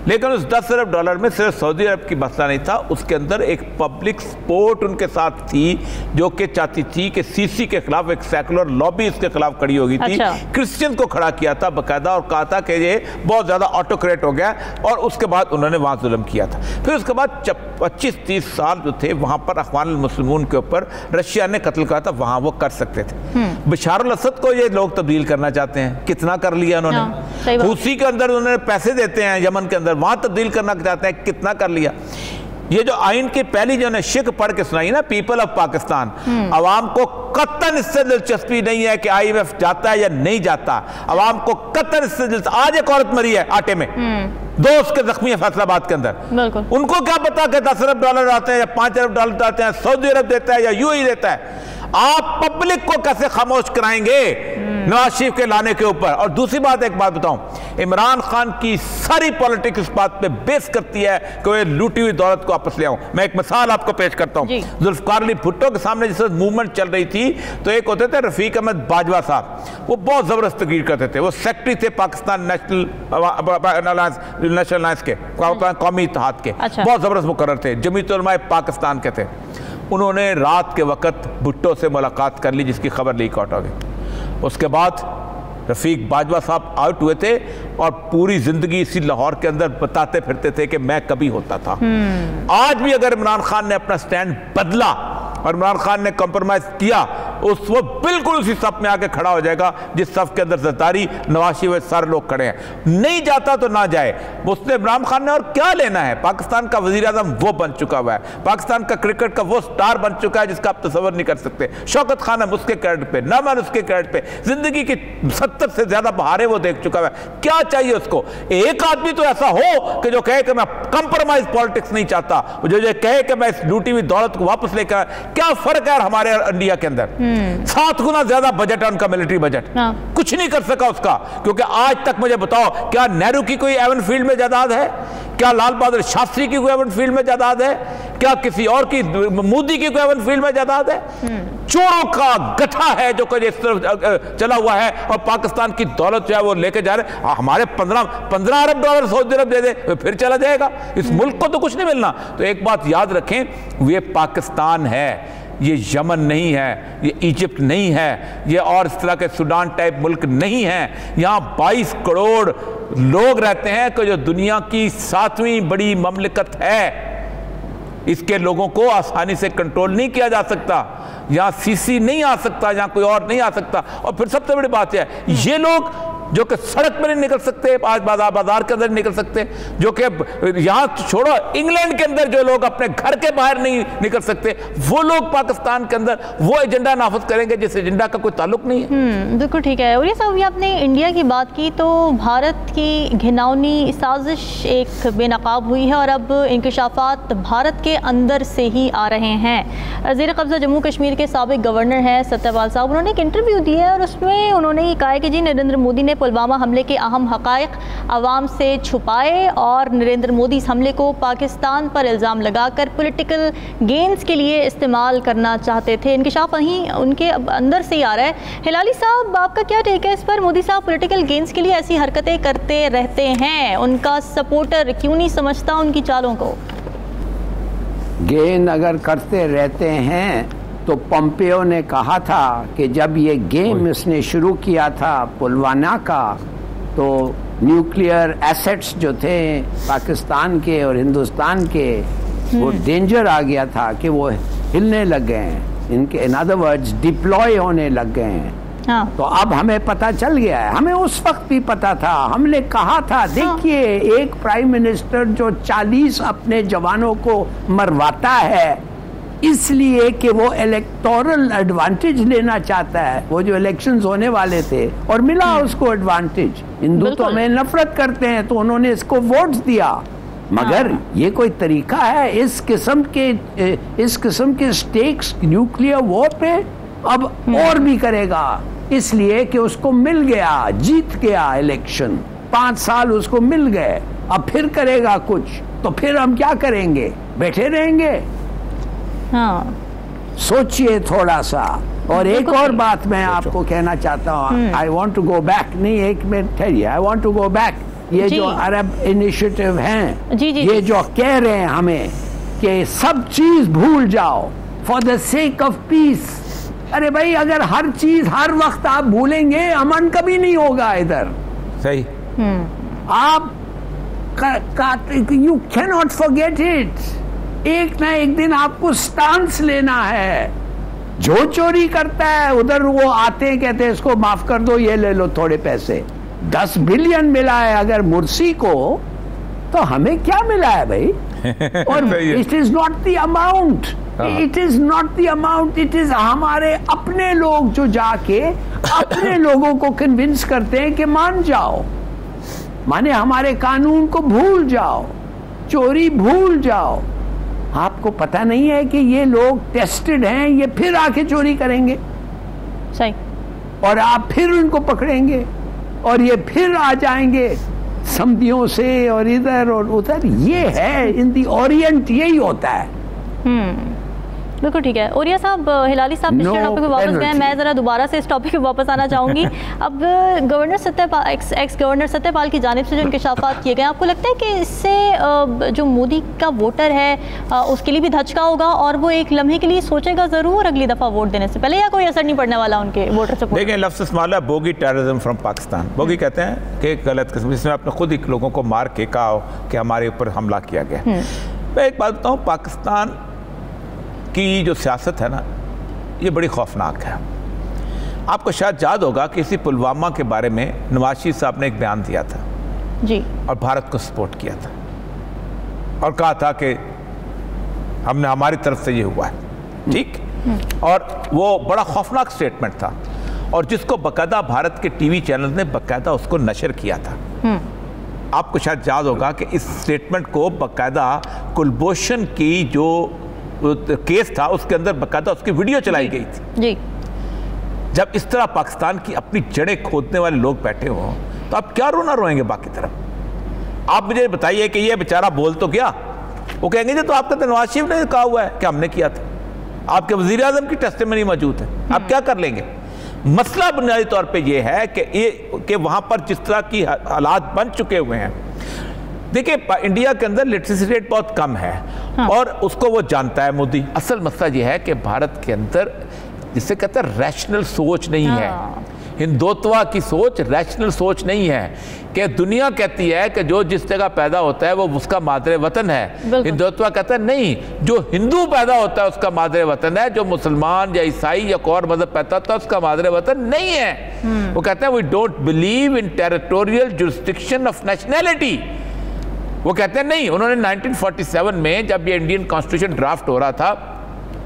लेकिन उस $10 अरब में सिर्फ सऊदी अरब की मसला नहीं था, उसके अंदर एक पब्लिक सपोर्ट उनके साथ थी जो कि चाहती थी कि सीसी के खिलाफ एक सेकुलर लॉबी इसके खिलाफ खड़ी हो गई थी। अच्छा। क्रिश्चियन को खड़ा किया था बाकायदा और कहा था कि ये बहुत ज़्यादा ऑटोक्रेट हो गया, और उसके बाद उन्होंने वहाँ जुल्म किया था। फिर उसके बाद 25-30 साल जो थे वहाँ पर अखवान मुस्लिमून के ऊपर रशिया ने कत्ल करा था, वहाँ वो कर सकते थे। बशार अल असद को ये लोग तब्दील करना चाहते हैं, कितना कर लिया उन्होंने। हूसी के अंदर उन्होंने पैसे देते हैं, यमन के अंदर वहाँ तब्दील करना चाहते हैं, कितना कर लिया। ये जो आइन की पहली जो शिक पढ़ के सुनाई ना, पीपल ऑफ पाकिस्तान, अवाम को कतन इससे दिलचस्पी नहीं है कि IMF जाता है या नहीं जाता। अवाम को कतन इससे दिलचस्पी, आज एक औरत मरी है आटे में, 2 उसके जख्मी है फैसलाबाद के अंदर। उनको क्या पता कि $10 अरब आते हैं या $5 अरब आते हैं, सऊदी अरब देता है या UAE देता है। आप पब्लिक को कैसे खामोश कराएंगे नवाज शरीफ के लाने के ऊपर। और दूसरी बात, एक बात बताऊं, इमरान खान की सारी पॉलिटिक्स इस बात पे बेस करती है कि वो लूटी हुई दौलत को वापस ले आऊं। मैं एक मिसाल आपको पेश करता हूं। जुल्फकार अली भुट्टो के सामने जिस मूवमेंट चल रही थी, तो एक होते थे रफीक अहमद बाजवा साहब, वो बहुत जबरदस्त तकरीर करते थे। वो सेक्रेटरी थे पाकिस्तान नेशनल अलायंस के, कौमी इत्तेहाद के। बहुत जबरदस्त मुकर्रर थे, जमीयत उलमा पाकिस्तान के थे। उन्होंने रात के वक्त भुट्टो से मुलाकात कर ली, जिसकी खबर लीक आउट हो गई। उसके बाद रफीक बाजवा साहब आउट हुए थे और पूरी जिंदगी इसी लाहौर के अंदर बताते फिरते थे कि मैं कभी होता था। आज भी अगर इमरान खान ने अपना स्टैंड बदला और इमरान खान ने कॉम्प्रोमाइज किया, उस वक्त बिल्कुल उसी सफ में आके खड़ा हो जाएगा जिस सफ के अंदर जरदारी, नवाज शरीफ सारे लोग खड़े हैं। नहीं जाता तो ना जाए, उसने इमरान खान ने और क्या लेना है। पाकिस्तान का वजीर आजम वो बन चुका हुआ है, पाकिस्तान का क्रिकेट का वो स्टार बन चुका है जिसका आप तस्वर नहीं कर सकते। शौकत खान है उसके क्रेडिट पे, नमन उसके क्रेडिट पे, जिंदगी की 70 से ज्यादा बहारें वो देख चुका है। क्या चाहिए उसको? एक आदमी तो ऐसा हो कि जो कहे कि मैं कंप्रोमाइज पॉलिटिक्स नहीं चाहता, जो कहे कि मैं इस लूटी हुई दौलत को वापस लेकर। क्या फर्क है हमारे इंडिया के अंदर? 7 गुना ज्यादा बजट है उनका, मिलिट्री बजट। कुछ नहीं कर सका उसका, क्योंकि आज तक मुझे बताओ, क्या नेहरू की कोई एवन फील्ड में जायदाद है? क्या लाल बहादुर शास्त्री की कोई एवन फील्ड में जायदाद है? क्या किसी और की, मोदी की कोई एवन फील्ड में जायदाद है? चोरों का गठा है जो कि इस तरफ चला हुआ है, और पाकिस्तान की दौलत जो है वो लेके जा रहे। हमारे 15 अरब डॉलर सऊदी अरब दे दे, फिर चला जाएगा। इस मुल्क को तो कुछ नहीं मिलना। तो एक बात याद रखें, ये पाकिस्तान है, ये यमन नहीं है, ये इजिप्ट नहीं है, ये और इस तरह के सूडान टाइप मुल्क नहीं है। यहाँ 22 करोड़ लोग रहते हैं कि जो दुनिया की 7वीं बड़ी ममलिकत है। इसके लोगों को आसानी से कंट्रोल नहीं किया जा सकता। यहाँ सीसी नहीं आ सकता, यहाँ कोई और नहीं आ सकता। और फिर सबसे बड़ी बात है, ये लोग जो कि सड़क पर नहीं निकल सकते, आज बाजार के अंदर नहीं निकल सकते, जो कि यहाँ छोड़ो इंग्लैंड के अंदर जो लोग अपने घर के बाहर नहीं निकल सकते, वो लोग पाकिस्तान के अंदर वो एजेंडा नाफिज करेंगे जिस एजेंडा का कोई ताल्लुक नहीं है। बिल्कुल ठीक है। और ये सब आपने इंडिया की बात की, तो भारत की घिनौनी साजिश एक बेनकाब हुई है और अब इंकशाफात भारत के अंदर से ही आ रहे हैं। ज़ेर कब्ज़ा जम्मू कश्मीर के साबिक गवर्नर हैं सत्यपाल साहब, उन्होंने एक इंटरव्यू दिया है और उसमें उन्होंने ये कहा है कि जी नरेंद्र मोदी ने पुलवामा हमले के अहम हक़ाइक़ आवाम से छुपाए और नरेंद्र मोदी इस हमले को पाकिस्तान पर इल्ज़ाम लगाकर पॉलिटिकल गेंस के लिए इस्तेमाल करना चाहते थे। इंकशाफ वहीं उनके अंदर से ही आ रहा है। हिलाली साहब, आपका क्या टेक है इस पर? मोदी साहब पॉलिटिकल गेंस के लिए ऐसी हरकतें करते रहते हैं, उनका सपोर्टर क्यों नहीं समझता उनकी चालों को? गेन अगर करते रहते हैं तो पोम्पियो ने कहा था कि जब ये गेम इसने शुरू किया था पुलवामा का, तो न्यूक्लियर एसेट्स जो थे पाकिस्तान के और हिंदुस्तान के, वो डेंजर आ गया था कि वो हिलने लग गए हैं, इनके इन अदर वर्ड्स डिप्लॉय होने लग गए हैं। हाँ। तो अब हमें पता चल गया है, हमें उस वक्त भी पता था, हमने कहा था देखिए एक प्राइम मिनिस्टर जो 40 अपने जवानों को मरवाता है, इसलिए कि वो इलेक्टोरल एडवांटेज लेना चाहता है, वो जो इलेक्शंस होने वाले थे और मिला उसको एडवांटेज। हिंदू तो हमें नफरत करते हैं, तो उन्होंने इसको वोट्स दिया। मगर ये कोई तरीका है? इस किस्म के स्टेक्स न्यूक्लियर वॉर पे अब और भी करेगा, इसलिए कि उसको मिल गया, जीत गया इलेक्शन, 5 साल उसको मिल गए, अब फिर करेगा कुछ, तो फिर हम क्या करेंगे? बैठे रहेंगे? हाँ, सोचिए थोड़ा सा। और एक और बात मैं आपको कहना चाहता हूँ, I want to go back, नहीं एक मिनट ठहरिए, I want to go back. ये जो अरब इनिशिएटिव हैं, ये जो कह रहे हैं हमें कि सब चीज भूल जाओ for the sake of peace. अरे भाई, अगर हर चीज हर वक्त आप भूलेंगे, अमन कभी नहीं होगा इधर। सही। आप you can not forget it. एक ना एक दिन आपको स्टांस लेना है। जो चोरी करता है उधर वो आते हैं, कहते हैं इसको माफ कर दो, ये ले लो थोड़े पैसे। 10 बिलियन मिला है अगर मुर्सी को, तो हमें क्या मिला है भाई? और it is not the amount, it is not the amount, it is हमारे अपने लोग जो जाके अपने लोगों को कन्विंस करते हैं कि मान जाओ, माने हमारे कानून को भूल जाओ, चोरी भूल जाओ। आपको पता नहीं है कि ये लोग टेस्टेड हैं, ये फिर आके चोरी करेंगे। सही। और आप फिर उनको पकड़ेंगे और ये फिर आ जाएंगे समधियों से और इधर और उधर। ये है इन दी ओरिएंट, यही होता है। बिल्कुल ठीक है। ओरिया साहब, हिलाली साहब पिछले टॉपिक पे वापस गए, मैं ज़रा दोबारा से इस टॉपिक पे वापस आना चाहूँगी। अब governor Satyapal, x governor Satyapal की जानिब से जो इंकशाफात किए गए, आपको लगता है कि इससे जो मोदी का वोटर है उसके लिए भी धचका होगा और वो एक लम्हे के लिए सोचेगा ज़रूर अगली दफ़ा वोट देने से पहले, या कोई असर नहीं पड़ने वाला उनके वोटर सपोर्ट? देखिए, लफ्ज़ इस्तेमाल है bogie terrorism from Pakistan. Bogie कहते हैं कि गलत किस्म, जिसमें आपने खुद ही लोगों को मार के कहा कि हमारे ऊपर हमला किया गया। मैं एक बात बताऊँ, पाकिस्तान की जो सियासत है ना, ये बड़ी खौफनाक है। आपको शायद याद होगा कि इसी पुलवामा के बारे में नवाज शरीफ साहब ने एक बयान दिया था जी, और भारत को सपोर्ट किया था और कहा था कि हमने, हमारी तरफ से ये हुआ है, ठीक। और वो बड़ा खौफनाक स्टेटमेंट था और जिसको बाकायदा भारत के टीवी चैनल ने बाकायदा उसको नशर किया था। आपको शायद याद होगा कि इस स्टेटमेंट को बाकायदा कुलभूषण की जो केस था उसके अंदर बाकायदा उसकी वीडियो चलाई गई थी जी। जब इस तरह पाकिस्तान की अपनी जड़ें खोदने वाले लोग बैठे हों, तो आप क्या रोना रोएंगे बाकी तरफ? आप मुझे बताइए कि ये बेचारा बोल तो क्या, वो कहेंगे जी तो आपका तो नवाज शरीफ ने कहा हुआ है कि हमने किया था, आपके वजीर आजम की टेस्टिमनी मौजूद है, आप क्या कर लेंगे? मसला बुनियादी तौर पे ये है कि वहां पर जिस तरह की हालात बन चुके हुए हैं। देखिए, इंडिया के अंदर लिटरेसी रेट बहुत कम है और उसको वो जानता है मोदी। असल मसला ये है कि भारत के अंदर जिसे कहते हैं रैशनल सोच नहीं है, हिंदुत्व की सोच रैशनल सोच नहीं है कि दुनिया कहती है कि जो जिस जगह पैदा होता है वो उसका मादरे वतन है। हिंदुत्व कहता है नहीं, जो हिंदू पैदा होता है उसका मादरे वतन है, जो मुसलमान या ईसाई या कोई और मजहब पैदा होता है उसका मादरे वतन नहीं है। वो कहते हैं we don't believe in territorial jurisdiction of nationality. वो कहते हैं नहीं, उन्होंने 1947 में जब ये इंडियन कॉन्स्टिट्यूशन ड्राफ्ट हो रहा था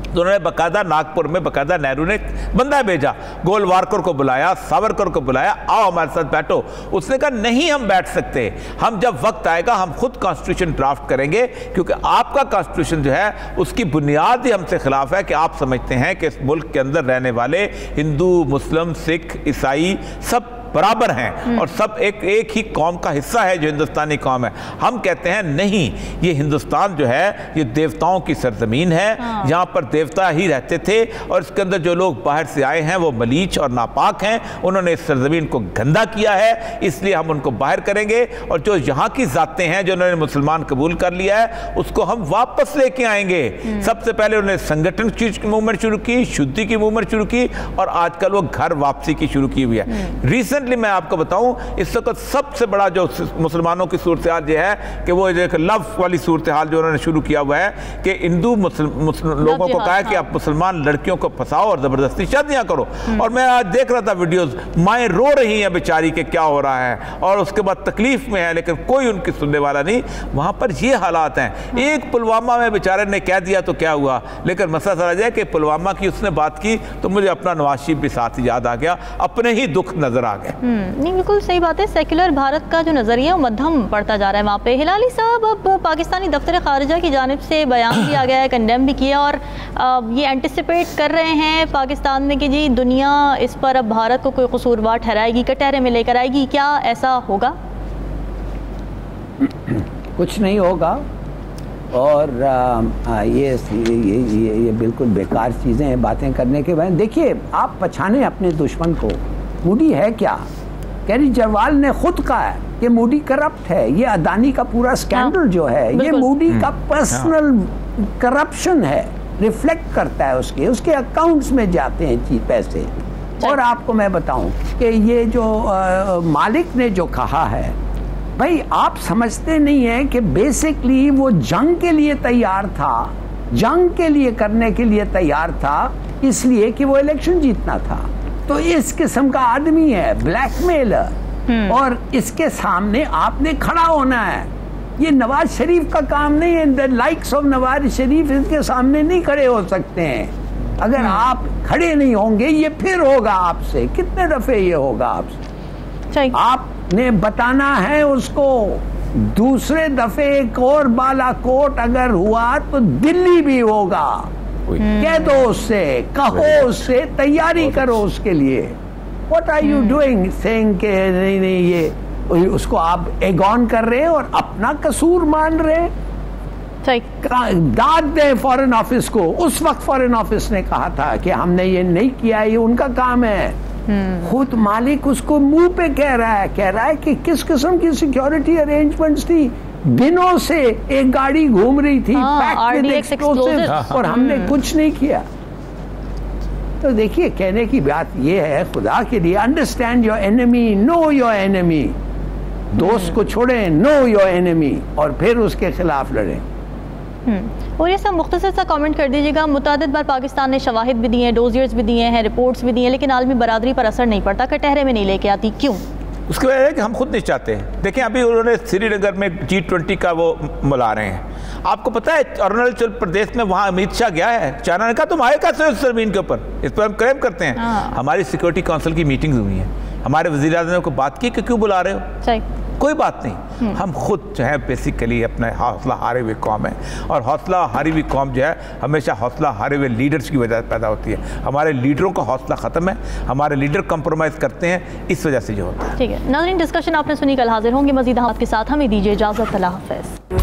तो उन्होंने बाकायदा नागपुर में बाकायदा नेहरू ने बंदा भेजा, गोलवारकर को बुलाया, सावरकर को बुलाया, आओ हमारे साथ बैठो। उसने कहा नहीं, हम बैठ सकते, हम जब वक्त आएगा हम खुद कॉन्स्टिट्यूशन ड्राफ्ट करेंगे, क्योंकि आपका कॉन्स्टिट्यूशन जो है उसकी बुनियाद ही हमसे खिलाफ है कि आप समझते हैं कि इस मुल्क के अंदर रहने वाले हिंदू, मुस्लिम, सिख, ईसाई सब बराबर हैं और सब एक ही कौम का हिस्सा है जो हिंदुस्तानी कौम है। हम कहते हैं नहीं, ये हिंदुस्तान जो है ये देवताओं की सरजमीन है, यहाँ पर देवता ही रहते थे और इसके अंदर जो लोग बाहर से आए हैं वो मलीच और नापाक हैं, उन्होंने इस सरजमीन को गंदा किया है, इसलिए हम उनको बाहर करेंगे और जो यहाँ की जातें हैं जो उन्होंने मुसलमान कबूल कर लिया है उसको हम वापस लेके आएंगे। सबसे पहले उन्होंने संगठन की मूवमेंट शुरू की, शुद्धि की मूवमेंट शुरू की और आजकल वो घर वापसी की शुरू की हुई है। रीजन प्रेजेंटली मैं आपको बताऊं, इस वक्त सबसे बड़ा जो मुसलमानों की सूरत हाल ये है कि वो एक लव वाली सूरत हाल जो उन्होंने शुरू किया हुआ है कि हिंदू लोगों को कहा है कि आप मुसलमान लड़कियों को फंसाओ और ज़बरदस्ती शादियाँ करो। और मैं आज देख रहा था वीडियोज़, माएँ रो रही हैं बेचारी के क्या हो रहा है, और उसके बाद तकलीफ में है, लेकिन कोई उनकी सुनने वाला नहीं। वहाँ पर ये हालात हैं। एक पुलवामा में बेचारे ने कह दिया तो क्या हुआ, लेकिन मसला समझ जाए कि पुलवामा की उसने बात की तो मुझे अपना नवाज शरीफ भी साथ ही याद आ गया, अपने ही दुख नजर आ गए। नहीं, बिल्कुल सही बात है। सेक्युलर भारत का जो नज़रिया वो मध्यम पड़ता जा रहा है वहाँ पे। हिलाली साहब, अब पाकिस्तानी दफ्तर खारिजा की जानिब से बयान दिया गया है, कंडेम भी किया, और ये एंटिसिपेट कर रहे हैं पाकिस्तान में कि जी दुनिया इस पर अब भारत को कोई कसूरवार ठहराएगी, कटहरे में लेकर आएगी। क्या ऐसा होगा? कुछ नहीं होगा, और ये बिल्कुल बेकार चीज़ें हैं बातें करने के बाद। देखिए, आप पछाने अपने दुश्मन को। मोदी है क्या? केजरीवाल ने खुद कहा है कि मोदी करप्ट है। ये अदानी का पूरा स्कैंडल जो है ये मोदी का पर्सनल करप्शन है, रिफ्लेक्ट करता है उसके अकाउंट्स में जाते हैं पैसे। और आपको मैं बताऊं कि ये जो मालिक ने जो कहा है, भाई आप समझते नहीं हैं कि बेसिकली वो जंग के लिए तैयार था, जंग के लिए करने के लिए तैयार था, इसलिए कि वो इलेक्शन जीतना था। तो इस किस्म का आदमी है, ब्लैकमेलर, और इसके सामने आपने खड़ा होना है। ये नवाज शरीफ का काम नहीं है। The likes of Nawaz Sharif इसके सामने नहीं खड़े हो सकते हैं। अगर आप खड़े नहीं होंगे ये फिर होगा आपसे। कितने दफे ये होगा आपसे? आपने बताना है उसको। दूसरे दफे एक और बालाकोट अगर हुआ तो दिल्ली भी होगा। कह दो उससे, कहो उससे, तैयारी करो उसके लिए। What are you doing? saying के नहीं ये उसको आप एगॉन कर रहे हैं और अपना कसूर मान रहे हैं। दाद दे फॉरेन ऑफिस को। उस वक्त फॉरेन ऑफिस ने कहा था कि हमने ये नहीं किया, ये उनका काम है। खुद मालिक उसको मुंह पे कह रहा है कि किस किस्म की सिक्योरिटी अरेंजमेंट्स थी। दिनों से एक गाड़ी घूम रही थी पैक्ड विद एक्सप्लोसिव और हमने कुछ नहीं किया। तो देखिए, कहने की बात ये है, खुदा के लिए understand your enemy, know your enemy. दोस्त को छोड़ें, नो योर एनिमी, और फिर उसके खिलाफ लड़ें। और ये सब मुख्तसर सा कमेंट कर दीजिएगा। मुतादिद बार पाकिस्तान ने शवाहिद भी दिए हैं, डोजियर्स भी दिए हैं, रिपोर्ट्स भी दिए हैं, लेकिन आलमी बरादरी पर असर नहीं पड़ता, कटहरे में नहीं लेके आती। क्यों? उसकी वजह है कि हम खुद नहीं चाहते। देखें, अभी उन्होंने श्रीनगर में G20 का वो बुला रहे हैं। आपको पता है अरुणाचल प्रदेश में वहाँ अमित शाह गया है। चाइना ने कहा तुम आए कैसे उस जमीन के ऊपर? इस पर हम क्लेम करते हैं। हमारी सिक्योरिटी काउंसिल की मीटिंग्स हुई हैं, हमारे वज़ीर आज़म ने को बात की कि क्यों बुला रहे हो। कोई बात नहीं। हम खुद जो है बेसिकली अपने हौसला हारे हुए कौम है, और हौसला हारी हुई कौम जो है हमेशा हौसला हारे हुए लीडर्स की वजह से पैदा होती है। हमारे लीडरों का हौसला ख़त्म है, हमारे लीडर कंप्रोमाइज़ करते हैं, इस वजह से जो होता है। ठीक है नाज़रीन, डिस्कशन आपने सुनी, कल हाजिर होंगे मज़ीद आपके साथ। हमें दीजिए इजाज़त। अल्लाह हाफ़िज़।